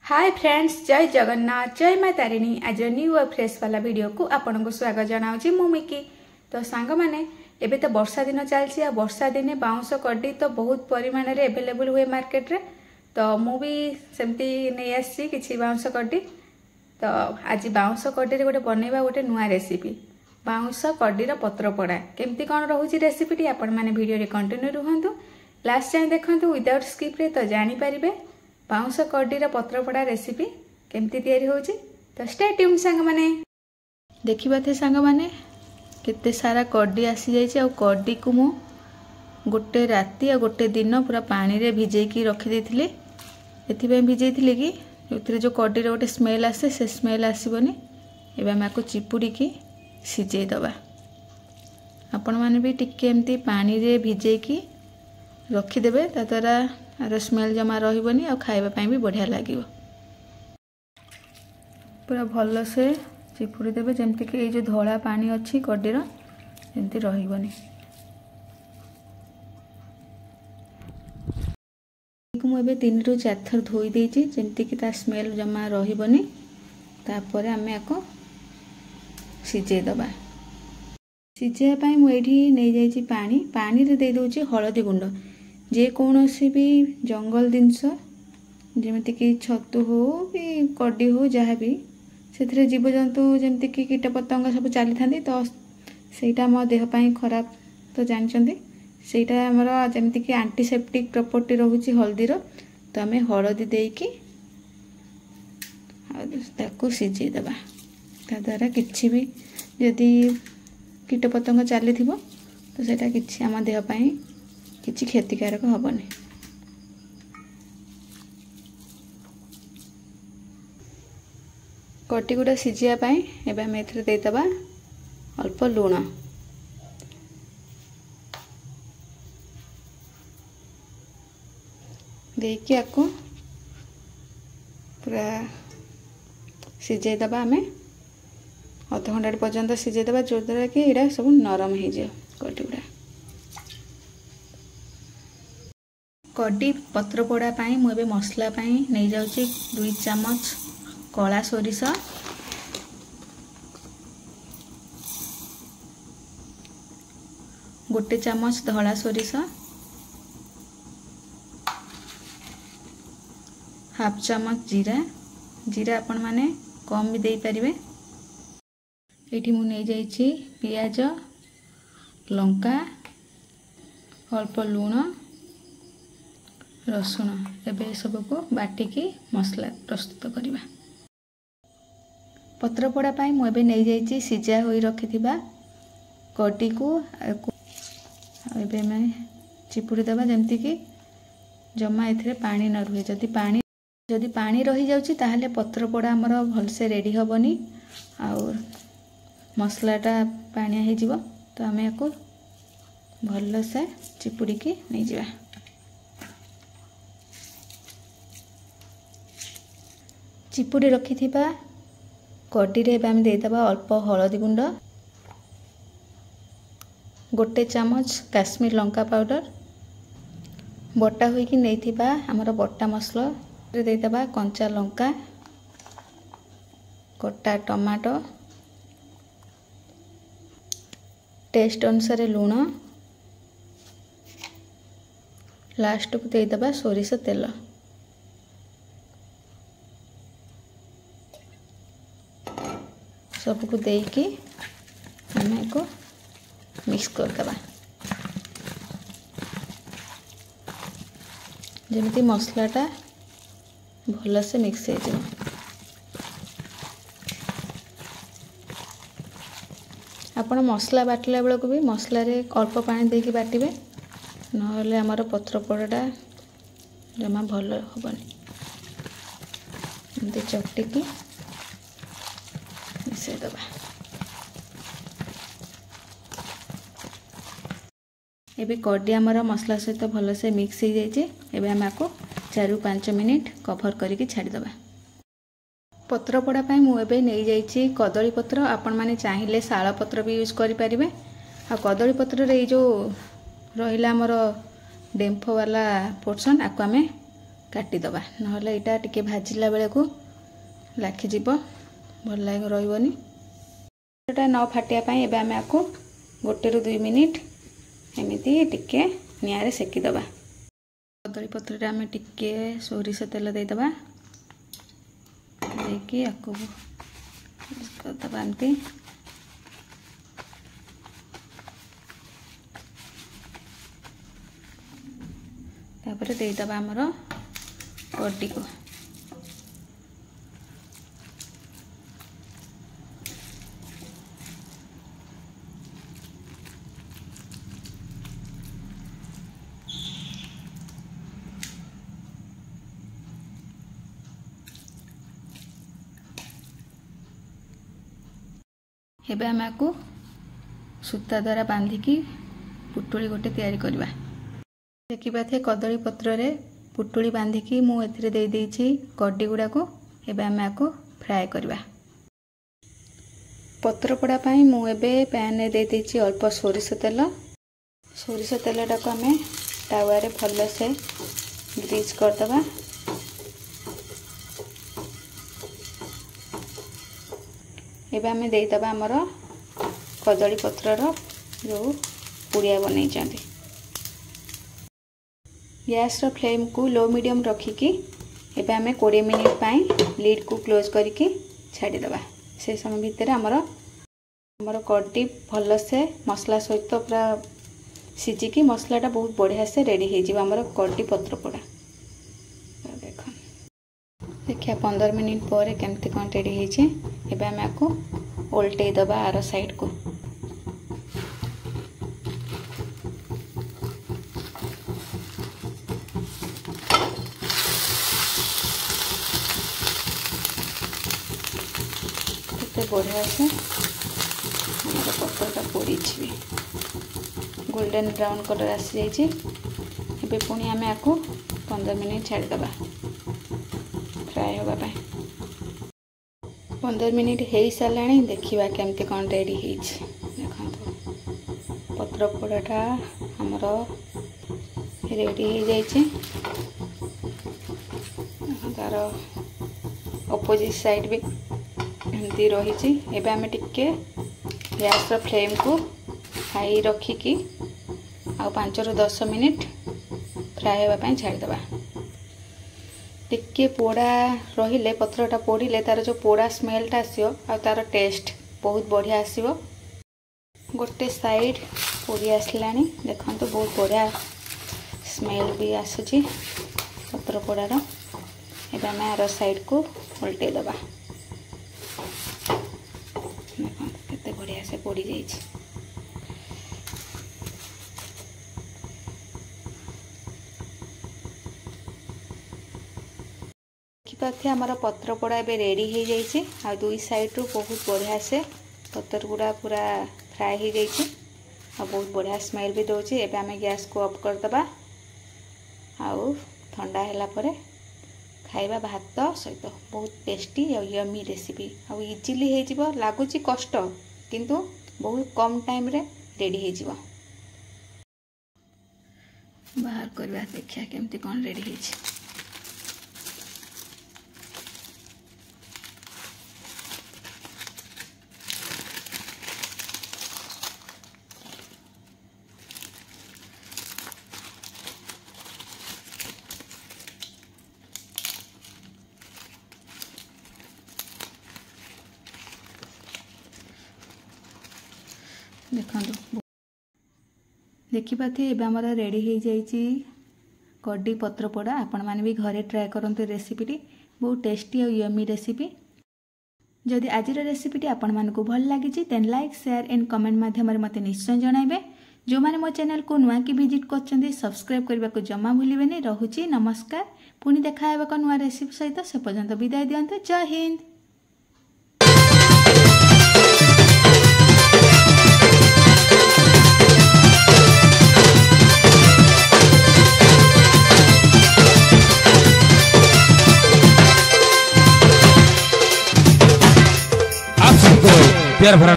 Hi friends, जय जगन्नाथ, जय माँ तारिणी। आज न्यू और फ्रेश वाला वीडियो को आपन को स्वागत जनाऊँ मु मिकी। तो सांग माने एबे तो वर्षा दिन चलती आ वर्षा दिने बाउंस कड्डी तो बहुत परिमाण रे अवेलेबल हुए मार्केट रे। तो मु भी सेमती नहीं आसी किछि बाउंस कड्डी। तो आज बाउंस कड्डी रे गोटे बनैबा गोटे नुआ रेसिपी बाउंस कड्डी रो पत्र पोड़ा केमती कौन रोची रेसिपीटी आपण माने वीडियो रे कंटिन्यू रुहंतु, लास्ट जाए देखंतु विदाउट स्किप रे तो जानि परिबे बाउंस कड्डीर पत्रपोड़ा रेसिपी केमती तैयारी होची। तो स्टे ट्यून सांग माने देखिबा थे सांग माने केते सारा कड्डी आसी जाइछि। आ कड्डी को मु गोटे राती आ गोटे दिन पूरा पानी रे भिजेकी रखी देथिले। एथिबे भिजेथिले कि उतरे जो कड्डीर गोटे स्मेल आसे से स्मेल आसीबनी। एबे हम आको चिपुड़ी की सिझेई दबा। आपण माने भी टिके एमती पानी रे भिजेकी रखी देबे, ता द्वारा आर स्मेल जमा रहिबनी आ खाइबा पई भी बढ़िया लागिवो। पूरा भल से चिपुड़ी देबे जेमति कि ए जो धोला पानी अछि कड्डीर जेमति रहिबनी। मु एबे 3 रु 4 थर धोई देछि जेमति कि ता स्मेल जमा रहिबनी। तापर आमे आको सिझे दबा। सिझे पई मु एठी नै जाइछि पानी रे दे दोछि हळदी गुंड। जे कौनसी भी जंगल जिनस जमीती कि छतु हो कि कड्डी हो जहाँ भी से जीवजंतु जमती कि कीट पतंग सब चली था, तो सेटा मो देह पाई खराब तो जानते। सेटा आमर जमती कि एंटीसेप्टिक प्रॉपर्टी रोचे हल्दीर। तो आम हलदी देकी ताकू सिझे दबा। ता द्वारा किछि भी यदि कीट पतंग चली थी तो सेटा किछि आम देह पाई किछि क्षतिकारक हबनी। कड्डी गुड़ा सिझिया पाई एबे हम एथरे दे दबा अल्प लूण। देकी आको पूरा सिझे दबा। हमें आधा घंटा पर्यंत सिझे दबा जो द्वारा कि एडा सब नरम हो जाए कड्डी गुड़ा। कड्डी पत्र पोड़ा पाई मु एबे मसला पाई नहीं जाउची 2 चम्मच कला सोरिष, 1 चम्मच धला सोरिष, 1/2 चम्मच जीरा आपण माने कम भी दे पारिबे। एठी मु नहीं जाइछि पियाज, लंका, अल्प लूण, रसुण। एबे सब को बाटिकी मसला प्रस्तुत करिबा। पत्र पोड़ा पाई मु एबे नहीं जाइछि सिझा होई रखिथिबा कड्डी को एबे मैं चिपुड़ी देबा जेमति कि जमा एथिरे पानी न रुहे। जदि पानी रही जाउछि ताहले पत्र पोड़ा हमर भल से रेडी हबनी और मसलाटा पानिया हे जिवो। तो आमे याको भल से चिपुड़ी की नहीं जिबा। चिपुड़ी रखी थिबा कड्डी रे आम देदबा अल्प हलदी गुंड, 1 चम्मच काश्मीर लंका पाउडर, बटा हुई कि नहीं थिबा हमर बटा मसला रे देदबा कंचा लंका, कटा टमाटो, टेस्ट अनुसार लूण, लास्ट को देदबा सोरिष तेल। सबको देकी हमें को मिक्स कर दबा जेमती मसलाटा भल से मिक्स हो जाए। आपण मसला बाटिला बेला को भी मसला रे अल्प पानी देकी बाटिबे, नहले हमर पत्र पोड़ाटा जमा भल हबनी। एमती चकटी की मिसई दबा। एबे कड्डी हमर मसला सहित भल से मिक्स हो जाइए। एबे हम आपको 4 ରୁ 5 मिनिट कभर करके छाड़ी दबा। पत्र पोड़ा पाई मु एबे नहीं जाइए कदली पत्र। आपण माने चाहिए शाल पत्र भी यूज करि परिबे। आ कदली पत्र रे जो रहिला हमर डेम्फ वाला पोर्शन आको आमे काटिदबा नहले एटा टिके भाजिला बेले को लाखिजीव भल लगे रही एटा न फाटिया एबे आमे आको 1 ରୁ 2 मिनिट एमती टिके निआरे सेकीदबा। कदली पत्र रे आमे टिके सोरिष तेल देदबा देकी आको करदबा एमती तापर देदबा हमर कड्डी को एबे आमे आको सूता द्वारा बांधिकी पुटुली गोटे तैयारी करबा। देखिबा थे कदली पत्र रे पुटुली बांधिकी मु एथिरे दे देछि कड्डी गुडा को एबे आमे आको फ्राई करबा। पत्र पोड़ा पई मु एबे पैन रे दे देछि अल्प सोरिष तेलटा को आमे तावा रे भल से ग्रीस कर दबा। एबे आमे देई दबा हमर कदली पत्र रो जो पुड़िया बनै चंदी। गैस रो फ्लेम को लो मीडियम रखिकी एबे आमे 20 मिनिट पई लीड को क्लोज करिकी छाडी दबा। से समय भितर हमर कड्डी भल से मसला सहित पूरा सिजिकी मसलाटा बहुत बढ़िया से रेडी हे जिवो हमर कड्डी पत्र पोड़ा। देखिया 15 मिनिट पर केमती कौन रेडी है। एबे आमे आको उल्टे दबा आर साइड को। केते बढ़िया से हमारा पत्ता पोड़ी गोल्डन ब्राउन कलर आसी जाइए। एबे पुणी आमे आको 15 मिनिट छाड़ी दबा फ्राए होगा पाए। 15 मिनिट हो सारा देखा केमती कौन रेडी देखो पत्र पोड़ाटा हमर रेडी हो जाइए। तार अपोजिट साइड भी एमती रही। एबे आमे टिके गैस रो फ्लेम को हाई रखिकी आ 5 ରୁ 10 मिनिट फ्राए होगा पाए छाड़ी दबा। टिके पोड़ा रहिले पत्रटा पोड़िले तार जो पोड़ा स्मेलटा आसियो आ तार टेस्ट बहुत बढ़िया आसियो। गोटे साइड पोड़ी आसलानी देखो तो बहुत बढ़िया स्मेल भी आसुची पत्र पोड़ार। एबे आमे आर साइड को उल्टे दबा। देखो केते बढ़िया से पोड़ी जाइछि। देखिए हमारा पत्र पोड़ा एबे रेडी हो जाइए। आ दुई साइड रू बहुत बढ़िया से पत्र गुड़ा पूरा फ्राए हो जाइए आ बहुत बढ़िया स्मेल भी दौची। एबे आमे गैस को ऑफ कर दबा आउ ठंडा हैला परे खाइबा भात सहित। बहुत टेस्टी और यमी रेसिपी आ इजीली हे जिवो। लागुची कष्ट किंतु बहुत कम टाइम रे रेडी हो जिवो। बाहर करबा देखिया केमती कोन रेडी हे। देखो देखिपा थे एबे हमरा रेडी हो जाइए कड्डी पत्र पोड़ा। आपण माने भी घरे ट्राए करंतु रेसिपीटी बहुत टेस्टी और यमी रेसिपी। जदि आज रेसिपीटी आपण मानकु भल लागिछि then like share and comment माध्यम मते निश्चय जणाइबे। जो माने मो चैनल को नुआ की विजिट करछन्ती सब्सक्राइब करबा को जमा भूलिबेनी। रहुछि नमस्कार। पुनी देखा हेबा को नुआ रेसिपी सहित से पर्यंत विदाय दियंतु। जय हिंद। प्यार भरा